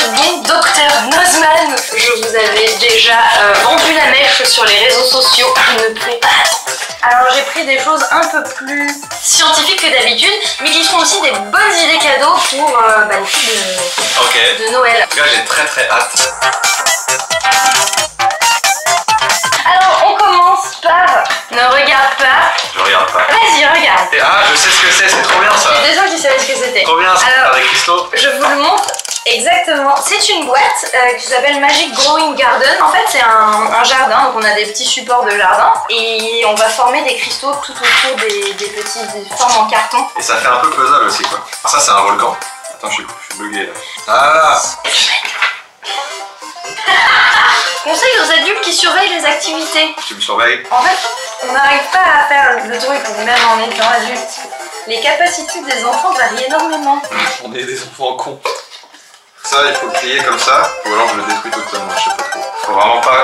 bon docteur Nozman. Je vous avais déjà vendu la mèche sur les réseaux sociaux. Je ne pouvais pas attendre. Alors j'ai pris des choses un peu plus scientifiques que d'habitude, mais qui sont aussi des bonnes idées cadeaux pour les filles de Noël. En tout cas, j'ai très hâte. Alors on commence par... Ne regarde pas. Je regarde pas. Vas-y, regarde. Ah, je sais ce que c'est trop bien ça. Il y a des gens qui savaient ce que c'était. Trop bien, ça Alors, avec des cristaux. Je vous le montre exactement. C'est une boîte qui s'appelle Magic Growing Garden. En fait, c'est un jardin, donc on a des petits supports de jardin et on va former des cristaux tout autour des formes en carton. Et ça fait un peu puzzle aussi quoi. Ça, c'est un volcan. Attends, je suis bugué là. Ah. Conseil aux adultes qui surveillent les activités. Tu me surveilles? En fait, on n'arrive pas à faire le truc, même en étant adulte. Les capacités des enfants varient énormément. On est des enfants cons. Ça, il faut le plier comme ça, ou alors je le détruis totalement, je sais pas trop.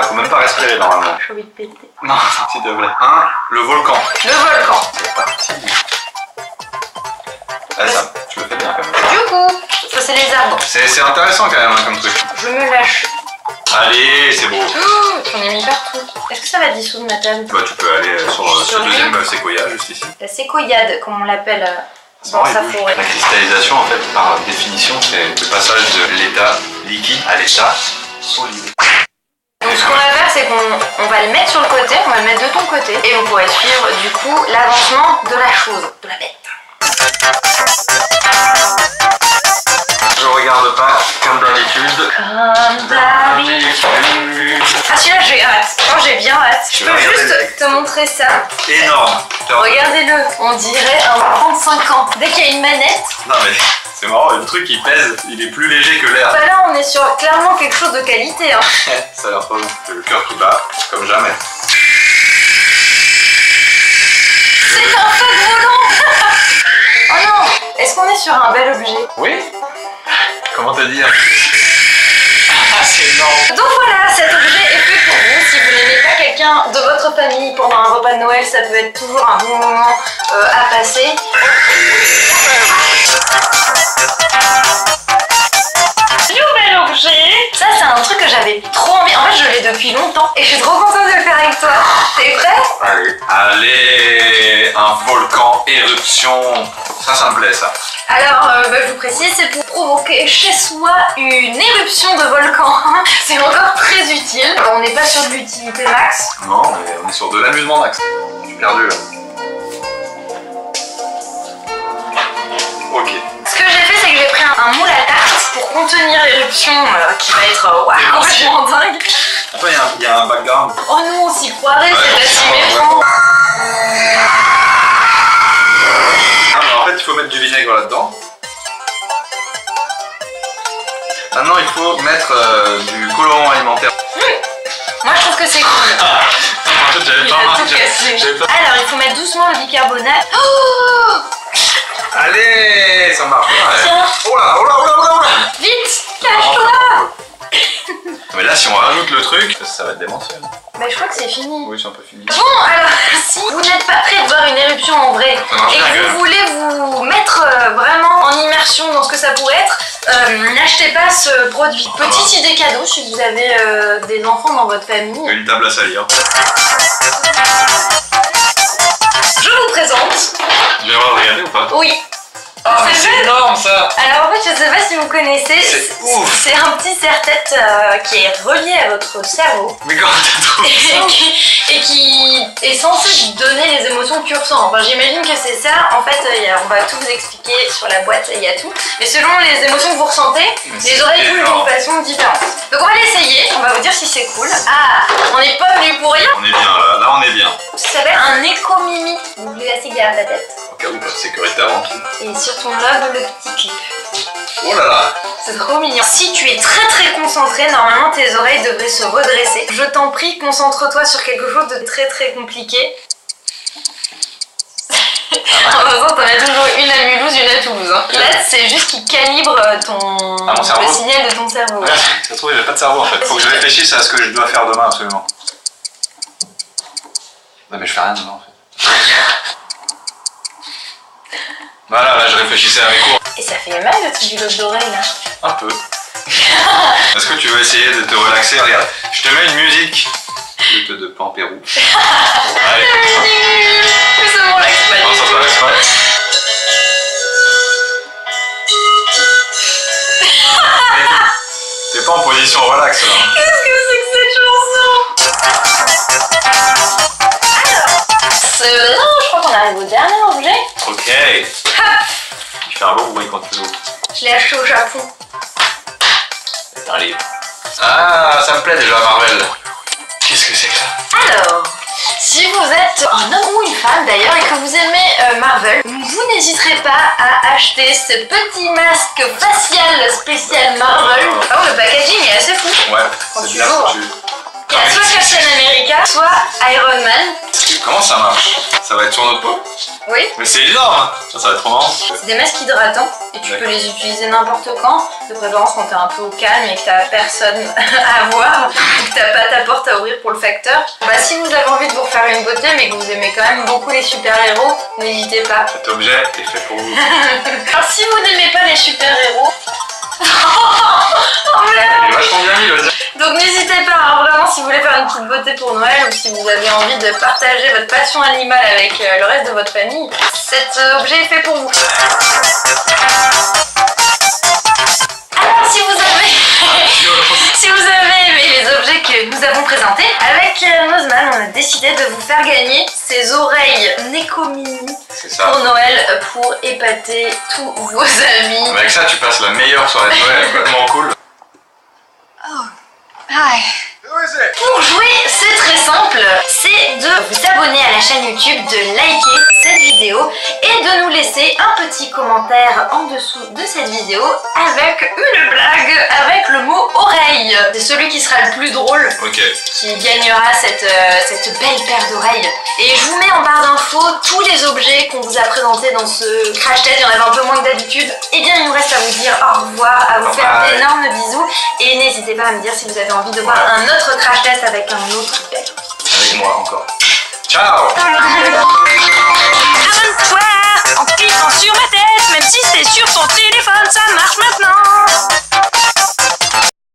Faut même pas respirer normalement. J'ai envie de péter. Non, s'il te plaît. Le volcan. Le volcan. C'est parti. Allez, ça, tu le fais bien quand même. Du coup, ça c'est les arbres. C'est intéressant quand même comme truc. Je me lâche. Allez, c'est beau. Oh, j'en ai mis partout. Est-ce que ça va dissoudre ma table? Bah, tu peux aller sur ce deuxième séquoia juste ici. La séquoiade, comme on l'appelle dans sa forêt. La cristallisation, en fait, par définition, c'est le passage de l'état liquide à l'état solide. Donc ce qu'on va faire, c'est qu'on va le mettre sur le côté, on va le mettre de ton côté, et on pourrait suivre du coup l'avancement de la chose, de la bête. Je regarde pas, comme d'habitude. Comme d'habitude. Ah celui-là j'ai hâte, oh j'ai bien hâte. Je peux juste te montrer ça. Énorme. Regardez-le, on dirait un 35 ans. Dès qu'il y a une manette. Non mais c'est marrant, le truc il pèse, il est plus léger que l'air. Bah là on est sur clairement quelque chose de qualité. Hein. Ça a l'air trop bon. Le cœur qui bat, comme jamais. C'est un feu volant. Oh non. Est-ce qu'on est sur un bel objet? Oui. Comment te dire? Ah, c'est énorme. Donc voilà, cet objet est fait pour vous. Si vous n'aimez pas quelqu'un de votre famille pendant un repas de Noël, ça peut être toujours un bon moment à passer. Nouvel objet. Ça c'est un truc que j'avais trop envie. En fait je l'ai depuis longtemps et je suis trop contente de le faire avec toi. T'es prêt? Allez, un volcan éruption. Ça me plaît ça. Alors, je vous précise, c'est pour provoquer chez soi une éruption de volcan. C'est encore très utile. On n'est pas sur de l'utilité max. Non, mais on est sur de l'amusement max. Je suis perdu là. Ok. Ce que j'ai fait, c'est que j'ai pris un moule à tarte pour contenir l'éruption qui va être complètement dingue. Attends, il y a un background. Oh non, on s'y croirait, c'est pas si méchant. Ah, mais en fait, il faut mettre du vinaigre là-dedans. Maintenant, il faut mettre du colorant alimentaire. Moi, je trouve que c'est cool. En fait, j'avais pas remarqué. Alors, il faut mettre doucement le bicarbonate. Oh Allez, ça marche. Tiens. Oh là, oh là, oh là, oh là, oh là. Vite, cache-toi. Mais là, si on rajoute le truc, ça va être démentiel. Bah, je crois que c'est fini. Oui, c'est un peu fini. Bon, alors, si vous n'êtes pas prêt de voir une éruption en vrai et que vous voulez vous mettre vraiment en immersion dans ce que ça pourrait être, n'achetez pas ce produit. Petite idée cadeau si vous avez des enfants dans votre famille. Une table à salir. Je vous présente. Je vais voir, regarder ou pas? Oui. Ah, mais c'est énorme ça! Alors en fait, je sais pas si vous connaissez, c'est un petit serre-tête qui est relié à votre cerveau. Mais comment t'as trouvé ça? et qui est censé donner les émotions que tu ressens. Enfin, j'imagine que c'est ça. En fait, on va tout vous expliquer sur la boîte, il y a tout. Mais selon les émotions que vous ressentez, les oreilles bougent d'une façon différente. Donc on va l'essayer, on va vous dire si c'est cool. Ah, on n'est pas venu pour rien. On est bien là, on est bien. Ça s'appelle un éco-mimi. Vous l'élastiques derrière ta tête. Au cas où, pas de sécurité avant tout. Et sur ton lobe, le petit clip. Oh là là! C'est trop mignon. Si tu es très concentré, normalement tes oreilles devraient se redresser. Je t'en prie, concentre-toi sur quelque chose de très compliqué. En même temps, t'en as toujours une à Mulhouse, une à Toulouse. Hein. Là, c'est juste qu'il calibre le signal de ton cerveau. Ouais, ça se trouve, j'ai pas de cerveau en fait. Faut que je réfléchisse à ce que je dois faire demain absolument. Non mais je fais rien demain en fait. Voilà, là je réfléchissais à mes cours. Et ça fait mal le truc du lobe d'oreille là. Un peu. Est-ce que tu veux essayer de te relaxer? Regarde, je te mets une musique de Pampérou. Allez. Mais ça me relaxe pas. Non, ça se relaxe pas. T'es pas en position relax là. Qu'est-ce que c'est que cette chanson? Alors, non, je crois qu'on arrive au dernier objet. Ok. Il fait un beau bruit quand tu l'ouvres. Je l'ai acheté au Japon. C'est un livre. Ah, ça me plaît déjà Marvel. Qu'est-ce que c'est que ça? Alors, si vous êtes un homme ou une femme d'ailleurs et que vous aimez Marvel, vous n'hésiterez pas à acheter ce petit masque facial spécial Marvel. Oh, le packaging est assez fou. Ouais, Quand c'est tu bien l'ouvres. foutu. Il y a soit Captain America, soit Iron Man. Comment ça marche? Ça va être sur notre peau? Oui. Mais c'est énorme! Ça va être trop marrant. C'est des masques hydratants et tu peux D'accord. les utiliser n'importe quand, de préférence quand t'es un peu au calme et que t'as personne à voir ou que t'as pas ta porte à ouvrir pour le facteur. Bah, si vous avez envie de vous refaire une beauté mais que vous aimez quand même beaucoup les super-héros, n'hésitez pas. Cet objet est fait pour vous. Alors si vous n'aimez pas les super-héros... Oh Il est merde! vachement bien mis, vas-y. Donc n'hésitez pas, hein, vraiment, si vous voulez faire une petite beauté pour Noël ou si vous avez envie de partager votre passion animale avec le reste de votre famille, cet objet est fait pour vous. Alors si vous avez aimé les objets que nous avons présentés, avec Nozman, on a décidé de vous faire gagner ces oreilles Neko Mini C'est ça. pour Noël pour épater tous vos amis. Avec ça, tu passes la meilleure soirée de Noël, complètement cool. Hi. Pour jouer, c'est très simple, c'est de vous abonner à la chaîne YouTube, de liker cette vidéo et de nous laisser un petit commentaire en dessous de cette vidéo avec une blague avec le mot oreille. C'est celui qui sera le plus drôle Ok. qui gagnera cette belle paire d'oreilles. Et je vous mets en barre d'infos tous les objets qu'on vous a présentés dans ce crash test. Il y en avait un peu moins que d'habitude. Et bien il nous reste à vous dire au revoir, à vous faire d'énormes bisous. Et n'hésitez pas à me dire si vous avez envie de voir un autre crash test avec un autre bel. Avec moi encore. Ciao!